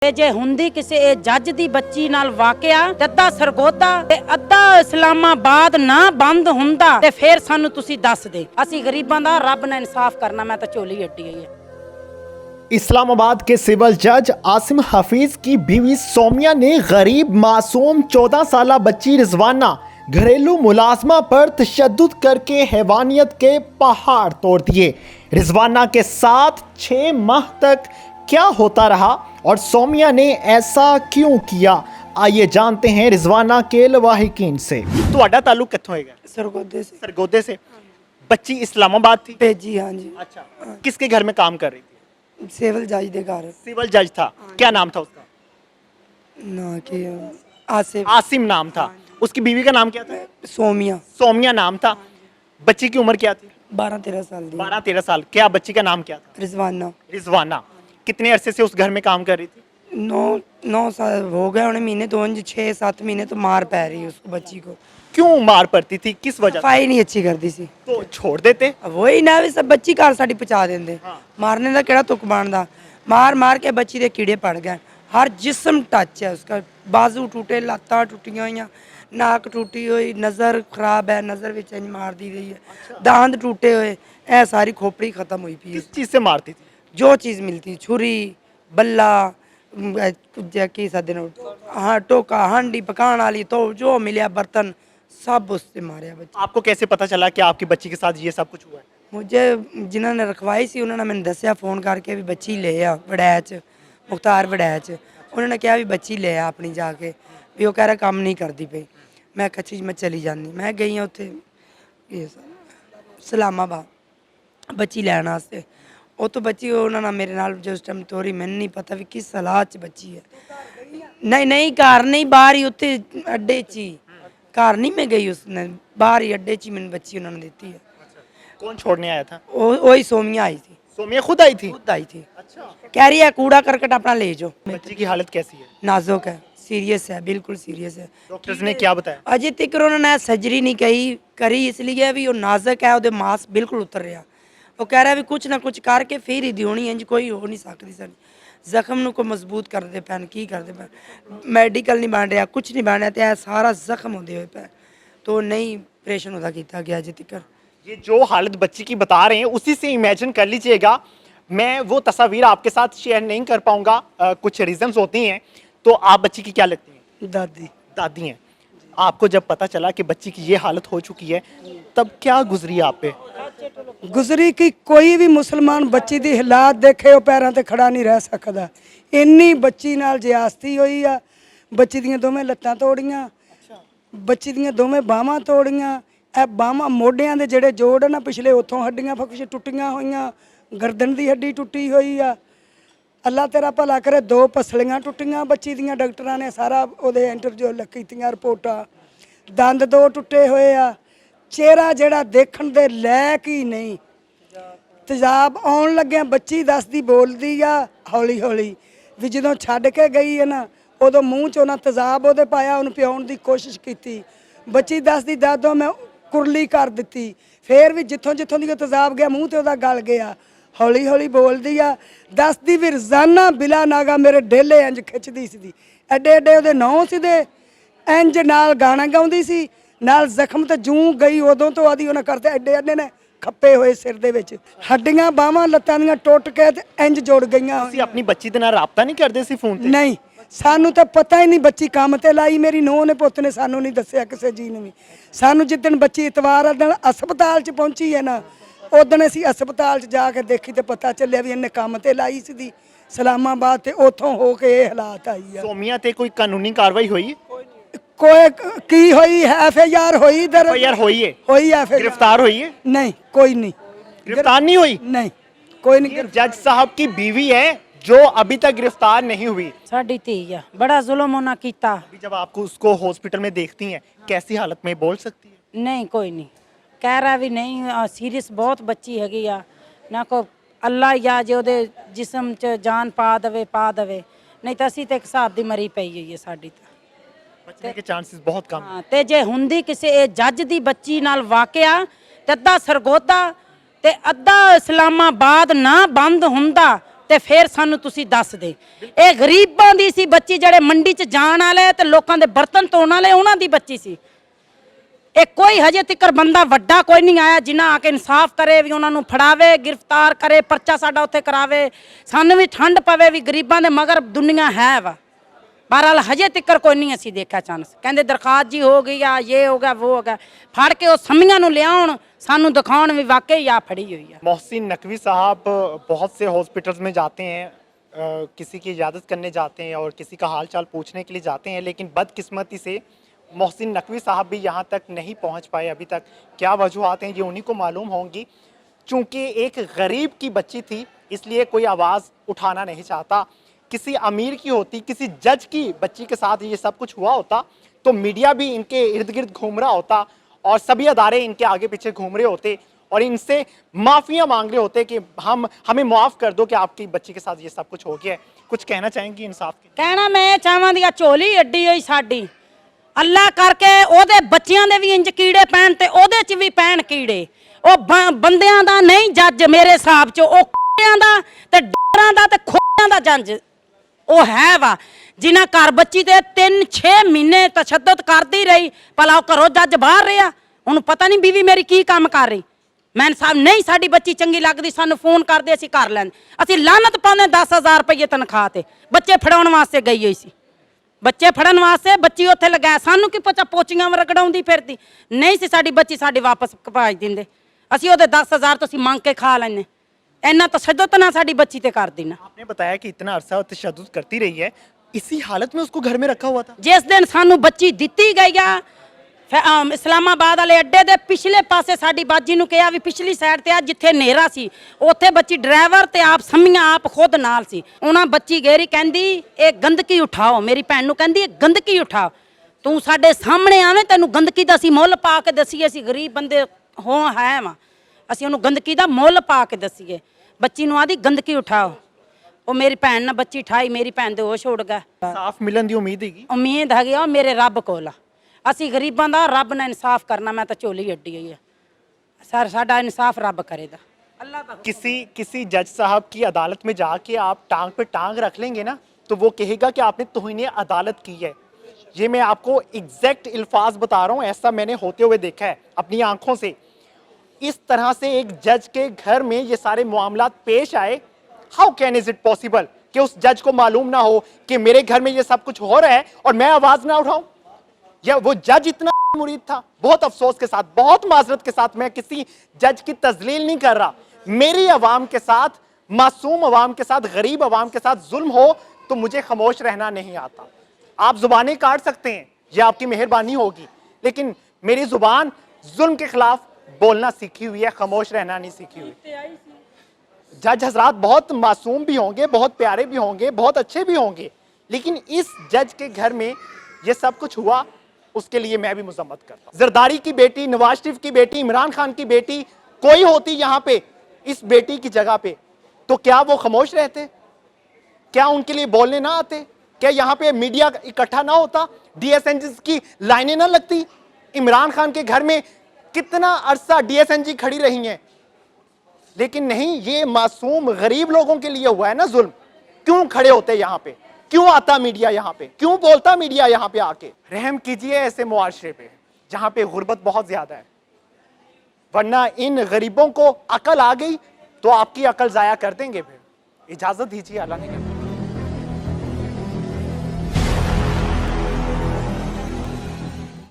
ਤੇ ਜੇ ਹੁੰਦੀ ਕਿਸੇ ਇਹ ਜੱਜ ਦੀ ਬੱਚੀ ਨਾਲ ਵਾਕਿਆ ਤੇ ਅੱਧਾ ਸਰਗੋਦਾ ਤੇ ਅੱਧਾ ਇਸਲਾਮਾਬਾਦ ਨਾ ਬੰਦ ਹੁੰਦਾ ਤੇ ਫਿਰ ਸਾਨੂੰ ਤੁਸੀਂ ਦੱਸ ਦੇ। ਅਸੀਂ ਗਰੀਬਾਂ ਦਾ ਰੱਬ ਨੇ ਇਨਸਾਫ करना। मैं तो चोली अड्डी गई है। इस्लामाबाद के सिविल जज आसिम हफीज की बीवी सोमिया ने गरीब मासूम 14 साल बच्ची रिजवाना घरेलू मुलाजमा पर तशद्दुद करके हैवानियत के पहाड़ तोड़ दिए। रिजवाना के साथ 6 माह तक क्या होता रहा और सोमिया ने ऐसा क्यों किया, आइए जानते हैं रिजवाना के लवाहिकीन से। ਤੁਹਾਡਾ ਤਾਲੁਕ ਕਿੱਥੋਂ ਹੈਗਾ? सरगोदे से सरगोदे से। बच्ची इस्लामाबाद थी? भेजी। हाँ जी। अच्छा, किसके घर में काम कर रही थी? सिविल जज दे घर सिविल जज था। क्या नाम था उसका? ना कि आसिफ आसिम नाम था। उसकी बीवी का नाम क्या था? सोमिया सोमिया नाम था। बच्ची की उम्र क्या थी? 12-13 साल दी। 12-13 साल। क्या बच्ची का नाम क्या था? रिजवाना रिजवाना। कितने अरसे से उस घर में काम कर रही थी? 9 साल हो गए उन्हें महीने, तो 6-7 महीने तो मार पै रही है उसको बच्ची को। क्यों मार पड़ती थी, किस वजह से? सफाई नहीं अच्छी करती सी। तो छोड़ देते। अब वही ना भी सब बच्ची घर साड़ी पहुंचा देंगे। मारने का केड़ा तुक बनदा। मार मार के बच्ची दे कीड़े पड़ गए। हर जिस्म टच है उसका। बाजू टूटे, लातां टुटियां हुई, नाक टूटी हुई, नज़र खराब है, नज़र विच इंज मार दी गई है, दांत टूटे हुए, ऐ सारी खोपड़ी खत्म हुई पई है। किस चीज से मारती थी? जो चीज़ मिलती, छुरी, बल्ला, की सदन, हाँ टोका, हांडी पकाने वाली, तो जो मिले बर्तन सब उससे मारे बच्चे। आपको कैसे पता चला कि आपकी बच्ची के साथ ये सब कुछ हुआ है? मुझे जिन्होंने रखवाई सी उन्होंने मैंने दसिया फ़ोन करके भी बच्ची ले आ वड़ैच, मुख्तार वड़ैच। उन्होंने कहा भी बच्ची ले आ अपनी जाके, भी वो कह रहा काम नहीं करती पई। मैं कच्ची मैं चली जानी, मैं गई हाँ उत्थे इस्लामाबाद बच्ची लैन वास्ते। वो तो बच्ची उन्होंने मेरे नाल जो उस टाइम तोरी, मैंने नहीं पता भी किस हालात च बच्ची है। नहीं नहीं घर नहीं, बाहर ही उत्थे अड्डे च ही। घर नहीं मैं गई, उसने बाहर ही अड्डे च ही मैंने बच्ची उन्होंने दी है। कौन छोड़ने आया था? वही सोमिया आई थी। सोमिया खुद आई थी? खुद आई थी। कह रही है कूड़ा करकट अपना ले जाओ। बच्ची की हालत कैसी है? नाजुक है, सीरियस है, बिल्कुल सीरियस है। डॉक्टर्स ने क्या बताया? अजे तक उन्होंने सर्जरी नहीं करी इसलिए भी वो नाजुक है, वो मांस बिल्कुल उतर रहा। वो कह रहा है भी कुछ ना कुछ करके फिर ही दियोनी इंज कोई हो नहीं सकती सर। जख्म ਨੂੰ को मजबूत करते पैन की करते पैन, मैडिकल नहीं बन रहा, कुछ नहीं बन रहा, तो सारा जख्म होते हुए पैन, तो नहीं ऑपरेशन होता किया गया अजे तक। ये जो हालत बच्ची की बता रहे हैं उसी से इमेजिन कर लीजिएगा। मैं वो तस्वीर आपके साथ शेयर नहीं कर पाऊंगा, कुछ रीजंस होती हैं। तो आप बच्ची की क्या लगती हैं? दादी। दादी हैं। आपको जब पता चला कि बच्ची की ये हालत हो चुकी है तब क्या गुजरी आप पे? गुजरी कि कोई भी मुसलमान बच्ची दी हालात देखे वो पैरों ते खड़ा नहीं रह सकदा। इन्नी बच्ची नाल ज्यादती हुई आ। बच्ची दियां दोवें लत्तां तोड़ियां, बच्ची दियां दोवें बाहां तोड़ियां। ए बाहां मोढियां दे जेड़े जोड़ ना पिछले उत्थों हड्डियां फकुश टुटियां होईयां, गर्दन दी हड्डी टुटी हुई आ। अल्लाह तेरा भला करे, 2 पसलियां टुटियां बच्ची दियां, डॉक्टरां ने सारा ओदे इंटरव्यू कीतियां रिपोर्टां। दंद 2 टुटे होए आ। चेहरा जेड़ा देखण दे लायक ही नहीं। तेजाब आउण लग्या बच्ची दसदी बोलदी आ हौली हौली भी जदों छड्ड के गई है ना उदों मूँह चों ना तेजाब ओहदे पाया, उहनूं पिआउण दी कोशिश कीती। बच्ची दसदी दादों मैं कुरली कर दित्ती, फिर भी जिथों जिथों दी तेजाब गया मूँह ते ओहदा गल गया। हौली हौली बोलदी आ, दसदी भी रोजाना बिला नागा मेरे डेले इंज खिੱਚਦੀ सी। एडे एडे ओहदे नौं सी दे, इंज नाल गाना गाउंदी सी, नाल जख्म तो जूं गई उदों तो आदि उन्हें करते एडे एडे ने खप्पे हुए सिर दे विच, हड्डियां बाहां लत्तां दियां टुट के ते इंज जुड़ गईयां। ਤੁਸੀਂ ਆਪਣੀ ਬੱਚੀ ਦੇ ਨਾਲ ਰਾਬਤਾ नहीं करते सी फोन ते? नहीं सानू तो पता ही नहीं। बच्ची काम ते लाई, मेरी नूंह ने पुत ने सानू नहीं दस्सिया किसी जी ने भी। सानू जिद्दन बच्ची इतवार दिन अस्पताल च पहुंची है ना, उदण असीं अस्पताल च जाके देखी तो पता चलिया भी इन्हें काम ते लाई सी इस्लामाबाद, ते उथों हो के ये हालात आई है। सोमिया ते कोई कानूनी कार्रवाई हुई? कोई की हुई है? FIR हुई इधर FIR हुई है? हुई है। गिरफ्तार हुई है? नहीं कोई नहीं गिरफ्तार नहीं हुई। नहीं कोई नहीं। ये जज साहब की बीवी है जो अभी तक गिरफ्तार नहीं हुई। ਸਾਡੀ ਧੀ ਆ, बड़ा जुल्म ਉਹਨਾਂ ਕੀਤਾ। अभी जब आपको उसको हॉस्पिटल में देखती हैं कैसी हालत में, बोल सकती है? नहीं कोई नहीं कह रहा भी नहीं, सीरियस बहुत बच्ची हैगी आ ना। को अल्लाह या जे ਉਹਦੇ जिस्म च जान पा दवे, नहीं ਤਾਂ ਅਸੀਂ ਤੇ ਇੱਕ ਹਿਸਾਬ ਦੀ ਮਰੀ ਪਈ ਹੋਈ ਹੈ ਸਾਡੀ ਤਾਂ। बचने के चांसेस बहुत कम। ਹਾਂ ਤੇ ਜੇ ਹੁੰਦੀ ਕਿਸੇ ਇਹ ਜੱਜ ਦੀ ਬੱਚੀ ਨਾਲ ਵਾਕਿਆ ਤੇ ਅੱਧਾ ਸਰਗੋਦਾ ਤੇ ਅੱਧਾ ਇਸਲਾਮਾਬਾਦ ਨਾ ਬੰਦ ਹੁੰਦਾ ਤੇ ਫਿਰ ਸਾਨੂੰ ਤੁਸੀਂ ਦੱਸ ਦੇ। ਇਹ ਗਰੀਬਾਂ ਦੀ ਸੀ ਬੱਚੀ, ਜਿਹੜੇ ਮੰਡੀ 'ਚ ਜਾਣ ਵਾਲੇ ਤੇ ਲੋਕਾਂ ਦੇ ਬਰਤਨ ਧੋਣ ਵਾਲੇ, ਉਹਨਾਂ ਦੀ ਬੱਚੀ ਸੀ। ਇਹ ਕੋਈ ਹਜੇ ਤੱਕ ਬੰਦਾ ਵੱਡਾ ਕੋਈ ਨਹੀਂ ਆਇਆ ਜਿਨ੍ਹਾਂ ਆ ਕੇ ਇਨਸਾਫ ਕਰੇ, ਵੀ ਉਹਨਾਂ ਨੂੰ ਫੜਾਵੇ, ਗ੍ਰਿਫਤਾਰ ਕਰੇ, ਪਰਚਾ ਸਾਡਾ ਉੱਥੇ ਕਰਾਵੇ। ਸਾਨੂੰ ਵੀ ਠੰਡ ਪਵੇ ਵੀ ਗਰੀਬਾਂ ਦੇ ਮਗਰ ਦੁਨੀਆ ਹੈ ਵਾ। ਬਹਰਾਲ ਹਜੇ ਤੱਕ ਕੋਈ ਨਹੀਂ ਅਸੀਂ ਦੇਖਿਆ ਚਾਂਸ। ਕਹਿੰਦੇ ਦਰਖਾਸਤ ਜੀ ਹੋ ਗਈ ਆ, ਇਹ ਹੋ ਗਿਆ, वो हो गया। ਫੜ ਕੇ ਉਹ ਸੰਮੀਆਂ ਨੂੰ ਲਿਆਉਣ, ਸਾਨੂੰ ਦਿਖਾਉਣ ਵੀ वाकई ਆ फड़ी हुई है। मोहसिन नकवी साहब बहुत से हॉस्पिटल्स में जाते हैं, किसी की इजाज़त करने जाते हैं और किसी का हाल चाल पूछने के लिए जाते हैं, लेकिन बदकिस्मती से मोहसिन नकवी साहब भी यहाँ तक नहीं पहुँच पाए अभी तक। क्या वजूहत हैं ये उन्हीं को मालूम होंगी। चूँकि एक गरीब की बच्ची थी इसलिए कोई आवाज़ उठाना नहीं चाहता। किसी अमीर की होती, किसी जज की बच्ची के साथ ये सब कुछ हुआ होता तो मीडिया भी इनके इर्द गिर्द घूम रहा होता और सभी अदारे इनके आगे पीछे घूम रहे होते और इनसे माफ़िया मांग रहे होते कि हमें माफ़ कर दो कि आपकी बच्ची के साथ ये सब कुछ हो गया है। कुछ कहना चाहेंगी इंसाफ के? ਕਹਿਣਾ ਮੈਂ ਚਾਹਾਂਦੀ ਆ ਝੋਲੀ ਅੱਡੀ ਹੋਈ ਸਾਡੀ, ਅੱਲਾ ਕਰਕੇ ਉਹਦੇ ਬੱਚਿਆਂ ਦੇ ਵੀ ਇੰਜ ਕੀੜੇ ਪੈਣ ਤੇ ਉਹਦੇ 'ਚ ਵੀ ਪੈਣ ਕੀੜੇ। ਉਹ ਬੰਦਿਆਂ ਦਾ ਨਹੀਂ ਜੱਜ ਮੇਰੇ ਹਿਸਾਬ 'ਚ, ਉਹ ਕੁੱਤਿਆਂ ਦਾ ਤੇ ਡਰਾਂ ਦਾ ਤੇ ਖੋਤਿਆਂ ਦਾ ਜੱਜ ਉਹ ਹੈ ਵਾ, ਜਿਨ੍ਹਾਂ ਘਰ ਬੱਚੀ ਤੇ 3-6 ਮਹੀਨੇ ਤਸ਼ੱਦਦ ਕਰਦੀ ਰਹੀ। ਭਲਾ ਉਹ ਘਰੋਂ ਜੱਜ ਬਾਹਰ ਰਿਹਾ, ਉਹਨੂੰ ਪਤਾ ਨਹੀਂ ਬੀਵੀ ਮੇਰੀ ਕੀ ਕੰਮ ਕਰ ਰਹੀ। ਮੈਂ ਸਾਹਿਬ ਨਹੀਂ ਸਾਡੀ ਬੱਚੀ ਚੰਗੀ ਲੱਗਦੀ, ਸਾਨੂੰ ਫੋਨ ਕਰਦੇ, ਅਸੀਂ ਕਰ ਲੈਂਦੇ। ਅਸੀਂ ਲਾਨਤ ਪਾਉਂਦੇ 10,000 ਰੁਪਏ ਤਨਖਾਹ ਤੇ, ਬੱਚੇ ਫੜਾਉਣ ਵਾਸਤੇ ਗਈ ਹੋਈ ਸੀ। ਬੱਚੇ ਫੜਨ ਵਾਸਤੇ ਬੱਚੀ ਉੱਥੇ ਲਗਾਇਆ, ਸਾਨੂੰ ਕੀ ਪਤਾ ਪੋਚੀਆਂ ਰਗੜਾਉਂਦੀ ਫਿਰਦੀ। ਨਹੀਂ ਸੀ ਸਾਡੀ ਬੱਚੀ ਸਾਡੀ ਵਾਪਸ ਭੇਜ ਦਿੰਦੇ, ਅਸੀਂ ਉਹਦੇ 10,000 ਤੋਂ ਅਸੀਂ ਮੰਗ ਕੇ ਖਾ ਲੈਂਦੇ। ਇੰਨਾ तशद्दुद ना साड़ी बच्ची ते कर देना। आपने बताया कि इतना अरसा तशद्दुद करती रही है, इसी हालत में उसको घर में रखा हुआ था। जिस दिन सानू बच्ची दिती गई आ इस्लामाबाद वाले अड्डे दे पिछले पासे साड़ी बाजी नू कहा भी पिछली साइड ते आ जिथे नेरा सी उत्थे बच्ची ड्राइवर ते आप सम्मियां आप खुद नाल सी। उन्हां बच्ची गेरी कहंदी ए गंदगी उठाओ, मेरी भैन नू कहंदी ए गंदगी उठाओ, तू साडे सामने आवे तैनू गंदगी दा असीं मुੱਲ पा के दसीए, असीं गरीब बंदे हो है वा, ਅਸੀਂ ਉਹਨੂੰ ਗੰਦਗੀ ਦਾ ਮੁੱਲ ਪਾ ਕੇ ਦਸੀਏ। ਬੱਚੀ ਨੂੰ ਆਦੀ ਗੰਦਗੀ ਉਠਾਓ, ਉਹ ਮੇਰੀ ਭੈਣ ਨਾਲ ਬੱਚੀ ਠਾਈ, ਮੇਰੀ ਭੈਣ ਦੇ ਹੋਸ਼ ਉੱਡ ਗਏ। ਸਾਫ਼ ਮਿਲਣ ਦੀ ਉਮੀਦ ਹੈਗੀ, ਉਮੀਦ ਹੈਗੀ ਆ ਮੇਰੇ ਰੱਬ ਕੋਲ। ਅਸੀਂ ਗਰੀਬਾਂ ਦਾ ਰੱਬ ਨਾਲ ਇਨਸਾਫ ਕਰਨਾ, ਮੈਂ ਤਾਂ ਝੋਲੀ ਅੱਡੀ ਹੋਈ ਹੈ ਸਰ, ਸਾਡਾ ਇਨਸਾਫ ਰੱਬ ਕਰੇਗਾ। अल्लाह का किसी जज साहब की अदालत में जाके आप टांग पे टांग रख लेंगे ना तो वो कहेगा कि आपने तौहीन अदालत की है। ये मैं आपको एग्जैक्ट अल्फाज बता रहा हूँ, ऐसा मैंने होते हुए देखा है अपनी आंखों से। इस तरह से एक जज के घर में ये सारे मामलात पेश आए, how can is it possible कि उस जज को मालूम ना हो कि मेरे घर में ये सब कुछ हो रहा है और मैं आवाज ना उठाऊं? या वो जज इतना मुरीद था? बहुत अफसोस के साथ, बहुत माजरत के साथ, मैं किसी जज की तजलील नहीं कर रहा, मेरी अवाम के साथ, मासूम अवाम के साथ, गरीब अवाम के साथ जुल्म हो तो मुझे खामोश रहना नहीं आता। आप जुबानें काट सकते हैं, यह आपकी मेहरबानी होगी, लेकिन मेरी जुबान जुल्म के खिलाफ बोलना सीखी हुई है, खामोश रहना नहीं सीखी हुई। जज हजरात बहुत मासूम भी होंगे, बहुत प्यारे भी होंगे, बहुत अच्छे भी होंगे, लेकिन इस जज के घर में ये सब कुछ हुआ, उसके लिए मैं भी मजम्मत करता हूं। जरदारी की बेटी, नवाज शरीफ की बेटी, इमरान खान की बेटी कोई होती यहाँ पे इस बेटी की जगह पे, तो क्या वो खामोश रहते? क्या उनके लिए बोलने ना आते? क्या यहाँ पे मीडिया इकट्ठा ना होता? DSNG की लाइनें ना लगती? इमरान खान के घर में कितना अरसा DSNG खड़ी रही हैं, लेकिन नहीं, ये मासूम गरीब लोगों के लिए हुआ है ना जुल्म। क्यों खड़े होते यहाँ पे? क्यों आता मीडिया यहाँ पे? क्यों बोलता मीडिया यहाँ पे आके? रहम कीजिए ऐसे मुआशरे पे जहाँ पे गुर्बत बहुत ज्यादा है, वरना इन गरीबों को अकल आ गई तो आपकी अकल जाया कर देंगे। फिर इजाजत दीजिए, अल्लाह ने